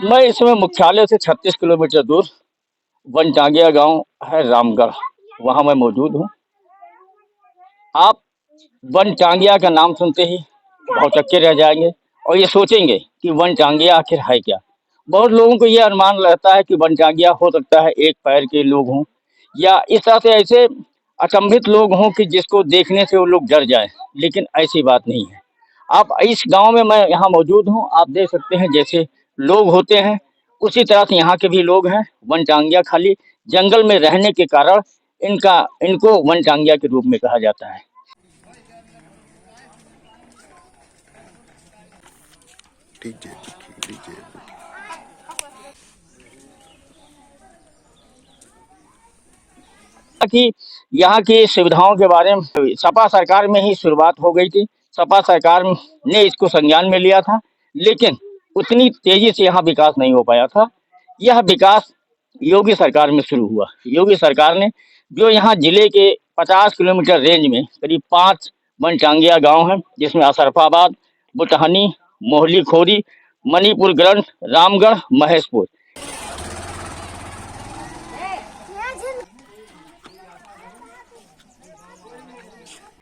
मैं इस समय मुख्यालय से 36 किलोमीटर दूर वनटांगिया गांव है रामगढ़, वहां मैं मौजूद हूं। आप वनटांगिया का नाम सुनते ही भौचक्के रह जाएंगे और ये सोचेंगे कि वनटांगिया आखिर है क्या। बहुत लोगों को ये अनुमान रहता है कि वनटांगिया हो सकता है एक पैर के लोग हों, या इस तरह से ऐसे अचंभित लोग हों कि जिसको देखने से वो लोग डर जाएं, लेकिन ऐसी बात नहीं है। आप इस गांव में, मैं यहाँ मौजूद हूँ, आप देख सकते हैं जैसे लोग होते हैं उसी तरह से यहाँ के भी लोग हैं। वनटांगिया खाली जंगल में रहने के कारण इनका इनको वनटांगिया के रूप में कहा जाता है। कि यहाँ की सुविधाओं के बारे में सपा सरकार में ही शुरुआत हो गई थी। सपा सरकार ने इसको संज्ञान में लिया था, लेकिन उतनी तेजी से यहाँ विकास नहीं हो पाया था। यह विकास योगी सरकार में शुरू हुआ। योगी सरकार ने जो यहाँ जिले के 50 किलोमीटर रेंज में करीब 5 वनटांगिया गांव हैं, जिसमें असरफाबाद, बुटहनी, मोहली खोरी, मणिपुर ग्रंथ, रामगढ़, महेशपुर,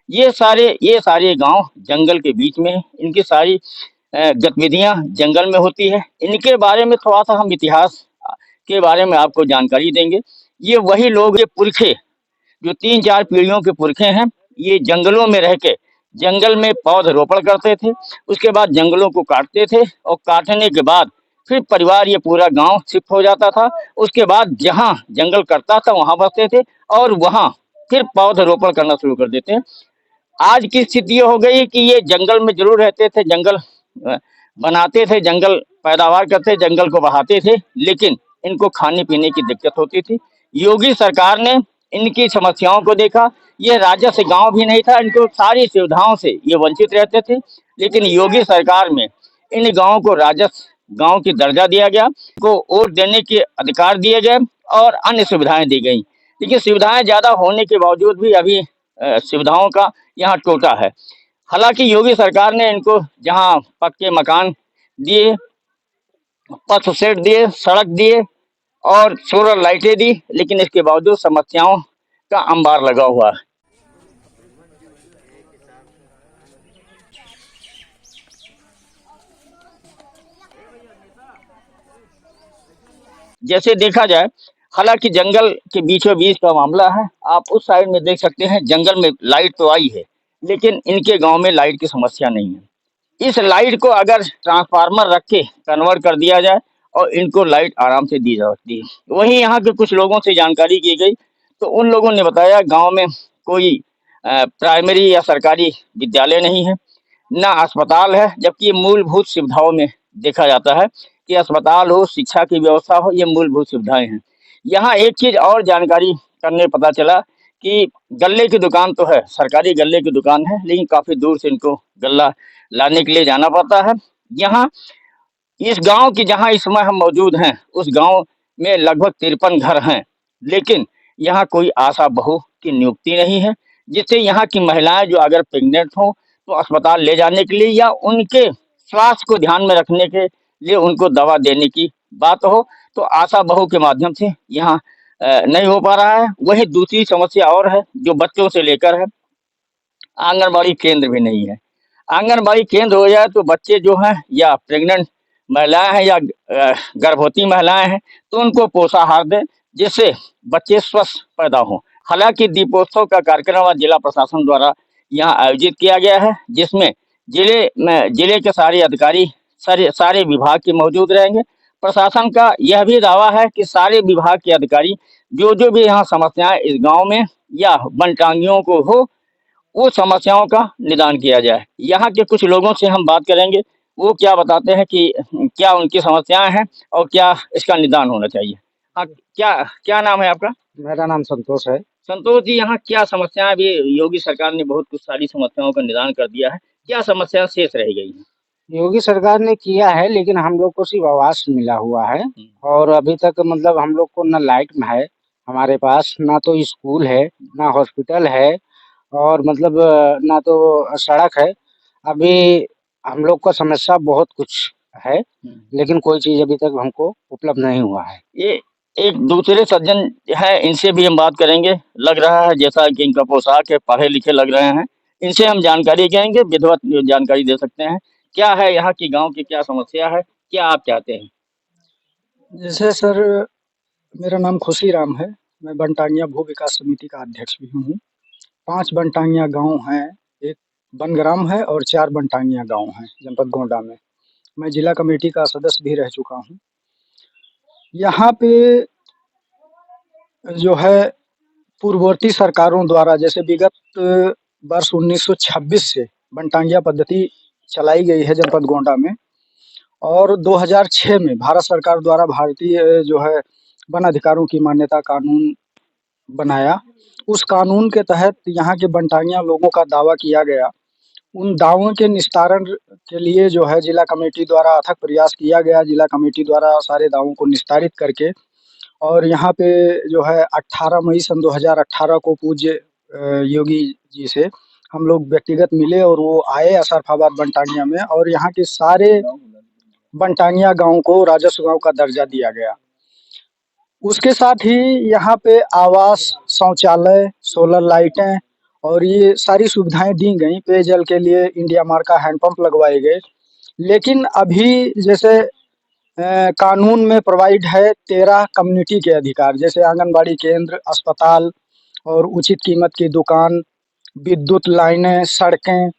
ये सारे गांव जंगल के बीच में हैं। इनकी सारी गतिविधियां जंगल में होती है। इनके बारे में थोड़ा सा हम इतिहास के बारे में आपको जानकारी देंगे। ये वही लोग, ये पुरखे, जो 3-4 पीढ़ियों के पुरखे हैं, ये जंगलों में रह के जंगल में पौधरोपण करते थे। उसके बाद जंगलों को काटते थे और काटने के बाद फिर परिवार, ये पूरा गांव शिफ्ट हो जाता था। उसके बाद जहां जंगल कटता था वहां बसते थे और वहां फिर पौधरोपण करना शुरू कर देते हैं। आज की स्थिति ये हो गई कि ये जंगल में जरूर रहते थे, जंगल बनाते थे, जंगल पैदावार करते, जंगल को बढ़ाते थे, लेकिन इनको खाने पीने की दिक्कत होती थी। योगी सरकार ने इनकी समस्याओं को देखा। ये राजस्व गांव भी नहीं था, इनको सारी सुविधाओं से ये वंचित रहते थे, लेकिन योगी सरकार में इन गांवों को राजस्व गांव की दर्जा दिया गया, को वोट देने के अधिकार दिए गए और अन्य सुविधाएं दी गई। लेकिन सुविधाएं ज्यादा होने के बावजूद भी अभी सुविधाओं का यहाँ टोटा है। हालांकि योगी सरकार ने इनको जहाँ पक्के मकान दिए, पथ सेट दिए, सड़क दिए और सोलर लाइटें दी, लेकिन इसके बावजूद समस्याओं का अंबार लगा हुआ है। जैसे देखा जाए, हालांकि जंगल के बीचों बीच का मामला है। आप उस साइड में देख सकते हैं, जंगल में लाइट तो आई है, लेकिन इनके गांव में लाइट की समस्या नहीं है। इस लाइट को अगर ट्रांसफार्मर रख के कन्वर्ट कर दिया जाए और इनको लाइट आराम से दी जा सकती है। वहीं यहाँ के कुछ लोगों से जानकारी की गई, तो उन लोगों ने बताया गांव में कोई प्राइमरी या सरकारी विद्यालय नहीं है, ना अस्पताल है, जबकि ये मूलभूत सुविधाओं में देखा जाता है कि अस्पताल हो, शिक्षा की व्यवस्था हो, ये मूलभूत सुविधाएं हैं। यहाँ एक चीज और जानकारी करने पता चला कि गल्ले की दुकान तो है, सरकारी गल्ले की दुकान है, लेकिन काफी दूर से इनको गल्ला लाने के लिए जाना पड़ता है। यहाँ इस गांव की, जहां इस समय हम मौजूद हैं, उस गांव में लगभग 53 घर हैं, लेकिन यहाँ कोई आशा बहू की नियुक्ति नहीं है, जिससे यहाँ की महिलाएं जो अगर प्रेग्नेंट हो तो अस्पताल ले जाने के लिए या उनके स्वास्थ्य को ध्यान में रखने के लिए उनको दवा देने की बात हो, तो आशा बहू के माध्यम से यहाँ नहीं हो पा रहा है। वही दूसरी समस्या और है जो बच्चों से लेकर है, आंगनबाड़ी केंद्र भी नहीं है। आंगनबाड़ी केंद्र हो जाए तो बच्चे जो हैं, या प्रेग्नेंट महिलाएं हैं या गर्भवती महिलाएं हैं, तो उनको पोषाहार दें, जिससे बच्चे स्वस्थ पैदा हों। हालांकि दीपोत्सव का कार्यक्रम आज जिला प्रशासन द्वारा यहाँ आयोजित किया गया है, जिसमें जिले के सारे अधिकारी, सारे सारे विभाग के मौजूद रहेंगे। प्रशासन का यह भी दावा है कि सारे विभाग के अधिकारी जो जो भी यहाँ समस्याएं इस गांव में या वनटांगियों को हो, वो समस्याओं का निदान किया जाए। यहाँ के कुछ लोगों से हम बात करेंगे, वो क्या बताते हैं कि क्या उनकी समस्याएं हैं और क्या इसका निदान होना चाहिए। हाँ, क्या क्या नाम है आपका? मेरा नाम संतोष है। संतोष जी, यहाँ क्या समस्याएं, अभी योगी सरकार ने बहुत कुछ सारी समस्याओं का निदान कर दिया है, क्या समस्या शेष रह गई है? योगी सरकार ने किया है, लेकिन हम लोग को सिर्फ आवास मिला हुआ है और अभी तक मतलब हम लोग को ना लाइट में है हमारे पास, ना तो स्कूल है, ना हॉस्पिटल है और मतलब ना तो सड़क है। अभी हम लोग का समस्या बहुत कुछ है, लेकिन कोई चीज़ अभी तक हमको उपलब्ध नहीं हुआ है। ये एक दूसरे सज्जन है, इनसे भी हम बात करेंगे। लग रहा है जैसा कि इनका पोशाक है, पढ़े लिखे लग रहे हैं। इनसे हम जानकारी करेंगे, विधिवत जानकारी दे सकते हैं। क्या है यहाँ की गांव की क्या समस्या है, क्या आप चाहते हैं? जैसे सर, मेरा नाम खुशीराम है। मैं बनटांगिया भू विकास समिति का अध्यक्ष भी हूँ। 5 बनटांगिया गाँव हैं, 1 बनग्राम है और 4 बनटांगिया गाँव हैं जनपद गोंडा में। मैं जिला कमेटी का सदस्य भी रह चुका हूँ। यहाँ पे जो है पूर्ववर्ती सरकारों द्वारा, जैसे विगत वर्ष 1926 से बनटांगिया पद्धति चलाई गई है जनपद गोंडा में, और 2006 में भारत सरकार द्वारा भारतीय जो है वन अधिकारों की मान्यता कानून बनाया। उस कानून के तहत यहाँ के बनटांगिया लोगों का दावा किया गया। उन दावों के निस्तारण के लिए जो है जिला कमेटी द्वारा अथक प्रयास किया गया। जिला कमेटी द्वारा सारे दावों को निस्तारित करके, और यहाँ पे जो है 18 मई सन 2018 को पूज्य योगी जी से हम लोग व्यक्तिगत मिले, और वो आए अशरफाबाद बनटांगिया में, और यहाँ के सारे बनटांगिया गाँव को राजस्व गाँव का दर्जा दिया गया। उसके साथ ही यहाँ पे आवास, शौचालय, सोलर लाइटें और ये सारी सुविधाएं दी गई। पेयजल के लिए इंडिया मार्क का हैंडपंप लगवाए गए। लेकिन अभी जैसे कानून में प्रोवाइड है 13 कम्युनिटी के अधिकार, जैसे आंगनबाड़ी केंद्र, अस्पताल और उचित कीमत की दुकान, विद्युत लाइनें, सड़कें,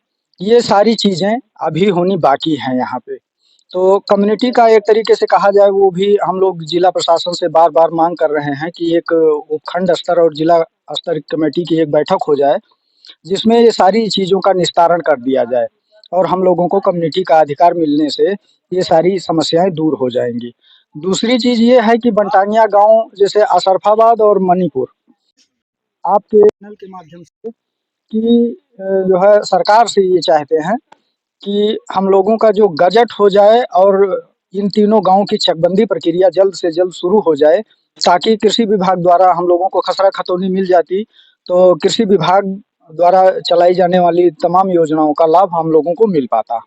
ये सारी चीज़ें अभी होनी बाकी हैं यहाँ पे। तो कम्युनिटी का एक तरीके से कहा जाए, वो भी हम लोग जिला प्रशासन से बार-बार मांग कर रहे हैं कि एक उपखंड स्तर और जिला स्तर कमेटी की एक बैठक हो जाए, जिसमें ये सारी चीज़ों का निस्तारण कर दिया जाए, और हम लोगों को कम्युनिटी का अधिकार मिलने से ये सारी समस्याएं दूर हो जाएंगी। दूसरी चीज़ ये है कि बनटांगिया गांव जैसे अशरफाबाद और मणिपुर, आपके चैनल के माध्यम से कि जो है सरकार से ये चाहते हैं कि हम लोगों का जो गजट हो जाए और इन तीनों गाँव की चकबंदी प्रक्रिया जल्द से जल्द शुरू हो जाए, ताकि कृषि विभाग द्वारा हम लोगों को खसरा खतौनी मिल जाती, तो कृषि विभाग द्वारा चलाई जाने वाली तमाम योजनाओं का लाभ हम लोगों को मिल पाता।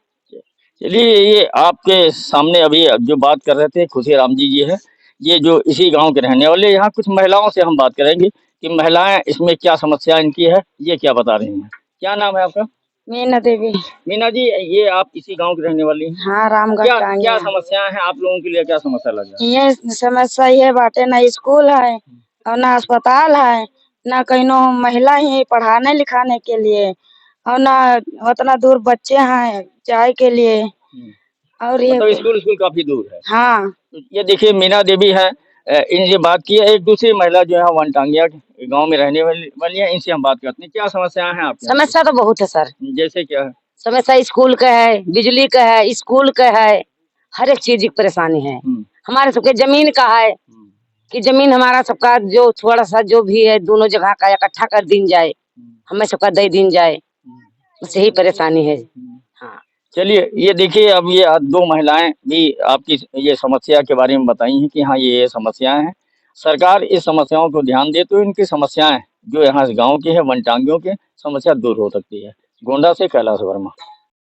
चलिए, ये आपके सामने अभी जो बात कर रहे थे खुशीराम जी है, ये जो इसी गांव के रहने वाले। यहाँ कुछ महिलाओं से हम बात करेंगे कि महिलाएं इसमें क्या समस्या इनकी है, ये क्या बता रही हैं। क्या नाम है आपका? मीना देवी। मीना जी, ये आप इसी गांव की रहने वाली हैं? हाँ, रामगढ़ क्या टांगिया। क्या समस्याएं हैं आप लोगों के लिए, क्या समस्या लग रहा है? ये समस्या ये बाटे, ना स्कूल है और ना अस्पताल है, ना कहीं महिला ही पढ़ाने लिखाने के लिए, और ना उतना दूर बच्चे हैं जाए के लिए, और ये मतलब स्कूल काफी दूर है। हाँ। ये देखिए मीना देवी है, इनसे बात की है। एक दूसरी महिला जो है वनटांगिया गांव में रहने वाली है, इनसे हम बात करते हैं। क्या समस्याएं हैं आपके? समस्या तो बहुत है सर। जैसे क्या है? समस्या स्कूल का है, बिजली का है, स्कूल का है, हर एक चीज की परेशानी है। हमारे सबके जमीन का है कि जमीन हमारा सबका जो थोड़ा सा जो भी है दोनों जगह का इकट्ठा कर दी जाए, हमें सबका दे दी जाए, बस यही परेशानी है। हाँ, चलिए, ये देखिए अब ये 2 महिलाएं भी आपकी ये समस्या के बारे में बताई हैं कि हाँ ये समस्याएं हैं। सरकार इस समस्याओं को ध्यान दे तो इनकी समस्याएं जो यहाँ गांव की है वनटांगियों के समस्या दूर हो सकती है। गोंडा से कैलाश वर्मा।